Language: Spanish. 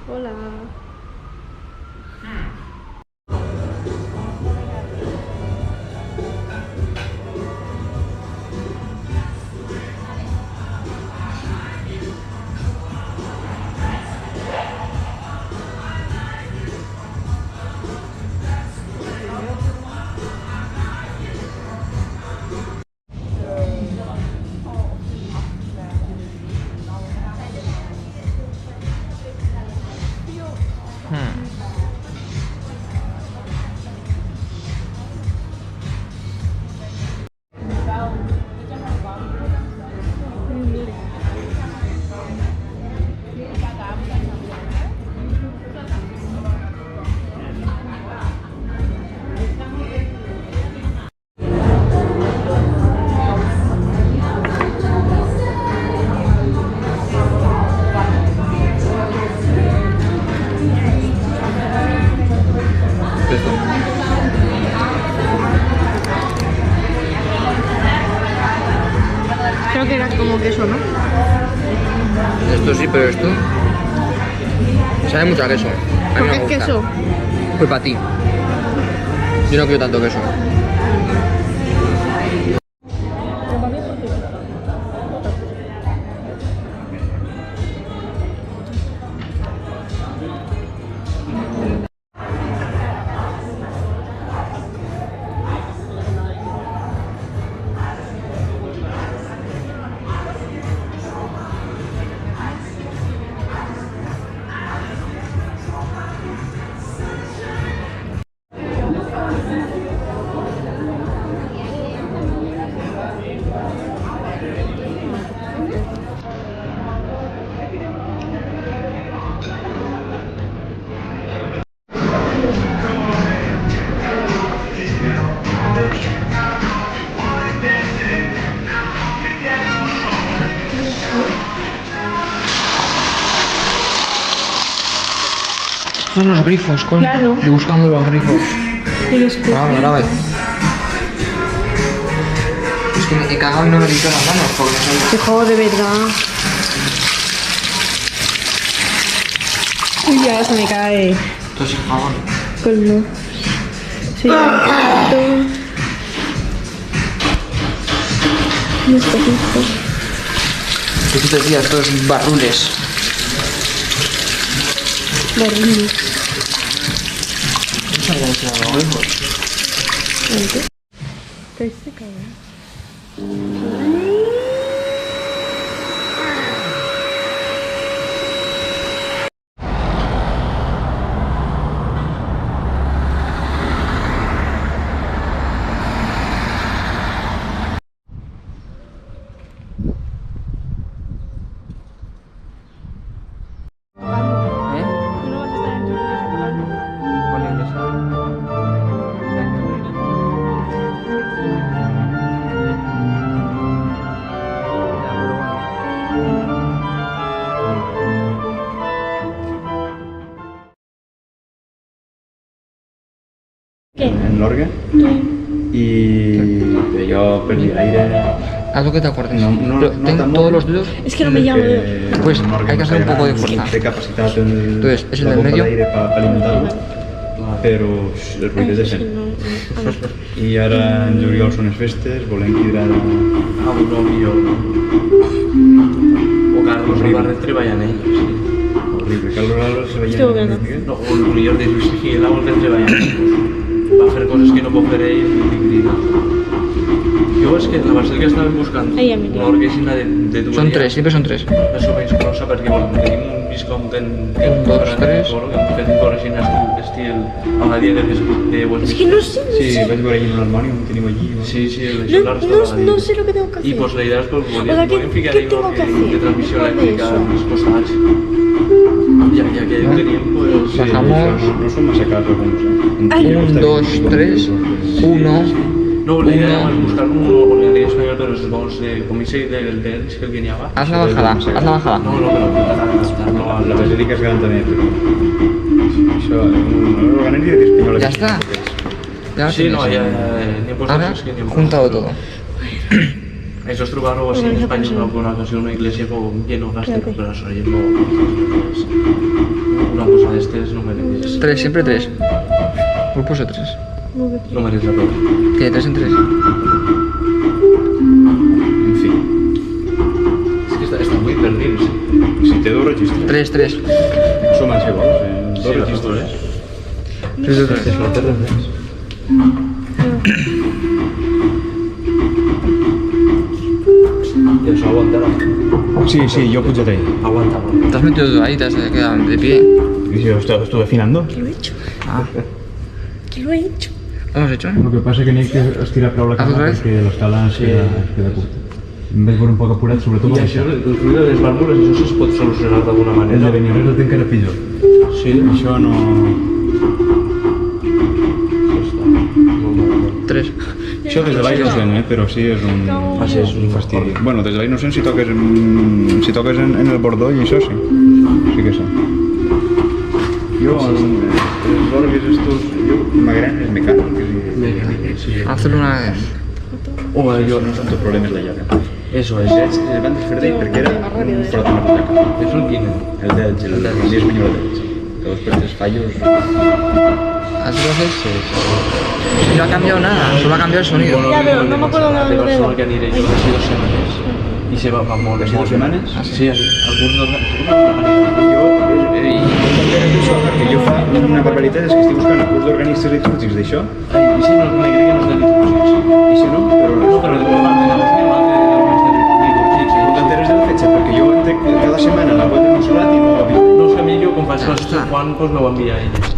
Hola. Creo que era como queso, ¿no? Esto sí, pero esto sabe mucho a queso. A mí ¿Por no qué me es gusta. queso? Pues para ti. Yo no quiero tanto queso. Son los grifos, con. Claro. Y buscando los grifos. Y los que... Graba. Es que me he cagado y no me he limpiado las manos porque no sé. Qué juego de verdad. Uy, ya se me cae. Esto es sin jabón. Colmo. Sí, Despacito. ¿Qué tú te decías? Estos barrules. Barriles. No sabía que se llamaban grifos. ¿Qué se cae? ¿Eh? ¿Tú no vas a estar en tu iglesia? ¿Cuál iglesia? ¿Qué? En Lorgue y yo perdí el aire. Haz lo que te acuerdes. No Pero ten tan todos móvil. los dedos. Es que no me llamo. Pues hay que hacer un poco de fuerza. Té capacitat el, Entonces, ¿es el la del bomba medio? d'aire per alimentar-lo, però el ruït és de gent. I ara en juliol són les festes, volem cridar A un novio, no? O Carlos Álvarez treballant ells, sí. horrible. Carlos Álvarez se veia Estuvo bien, ¿no? No, o el millor de Luis Gil, vol que treballant ells. Va fer coses que no pot fer ell i crida. Jo és que la Basílica estàvem buscant Ai, amiga. una orquesina de tuberia. Son tres, siempre son tres. Més o menys grossa perquè bueno, tenim un viscom que Un, dos, tres. que hem fet una orquesina estil a la dia de Westminster. Es que no sé, no Sí, sé. vaig veure allà en un armari on tenim allí. Sí, sí, el No, solar no sé lo que tengo que hacer. Y pues la idea es que O sea, volem ficar ¿qué ahí tengo que hacer? de transmissió Después de elèctrica eso. als costats. Ja que ho teníem, pues... Sí, Bajamos. no són massa cars alguns. Ai. Un, dos, tres, uno. No, la idea Uno. era buscar un organizario español, pero es vamos de comisario del DENS que el que n'hi ha. Haz la bajada, haz la bajada. No, pero No, la basílica és gran també, però... Això, l'organari espanyol... Ya está. Ya lo Sí, no, tienes. ya, ni he puesto Ahora, es que ni he puesto. juntado todo. Això es trobar-ho així en Espanya en alguna ocasió, una iglesia lleno gasto, però això lleno... Una cosa d'estes no mereix. 3, siempre 3. Pulpos o 3. Molt bé. No mereix la pena. ¿Qué? 3 en 3. En fi, És que està muy per dins. si té dos registres, 3, 3. som els iguals, dos Sí, registres. 3 de 3. No té res més. I això aguantarà. Sí, sí, yo puja ahí. Aguanta, aguanta. Te has metido tú ahí, te has quedado de pie. Y yo estuve afinando. Que lo he hecho. Ah, Que lo he hecho. ¿lo hemos hecho? Lo que pasa es que n'hi que estirar prou la Haz otra cama vez. perquè l'escala es queda curta. Em vaig veure un poc apurat, sobretot I amb això, això. el ruïdo de les vàlvules, això es pot solucionar d'alguna El manera. de Beniarrés el té encara pitjor. Sí, Això no... això està molt malament. 3. Això des de la innocent, però sí, és un... Ah, sí, és un fastidi. Bueno, des de la innocent si toques en el bordó i això sí. Sí que sí. Jo, els orgues estos, jo m'agraden els mecànics. Sí. Hazlo una vez. Home, jo... No són tots problemes de llarga. Eso es. Els van desfer-te perquè era un frot martaca. És el quin? El d'ells, el 10 minuts d'ells. Que després dels fallos... Hazlo así. No ha cambiado nada, solo ha cambiado el sonido. Ya, pero no me acuerdo nada de de Barcelona lo. que aniré jo hace 2 setmanes. I se va molt. Hace 2 setmanes? Sí, alguns d'organismes. Jo, perquè jo fa una barbaritat és que estic buscant el curs d'organistes litúrgics d'això. Ai, i si no, m'agrada que no és de litúrgics. I si no, però No, però de no t'enteres de la fetge, perquè jo cada setmana la web de Montserrat i no ho he vist. No sé, a mi jo, com faig coses de Juan, doncs no ho envia a elles.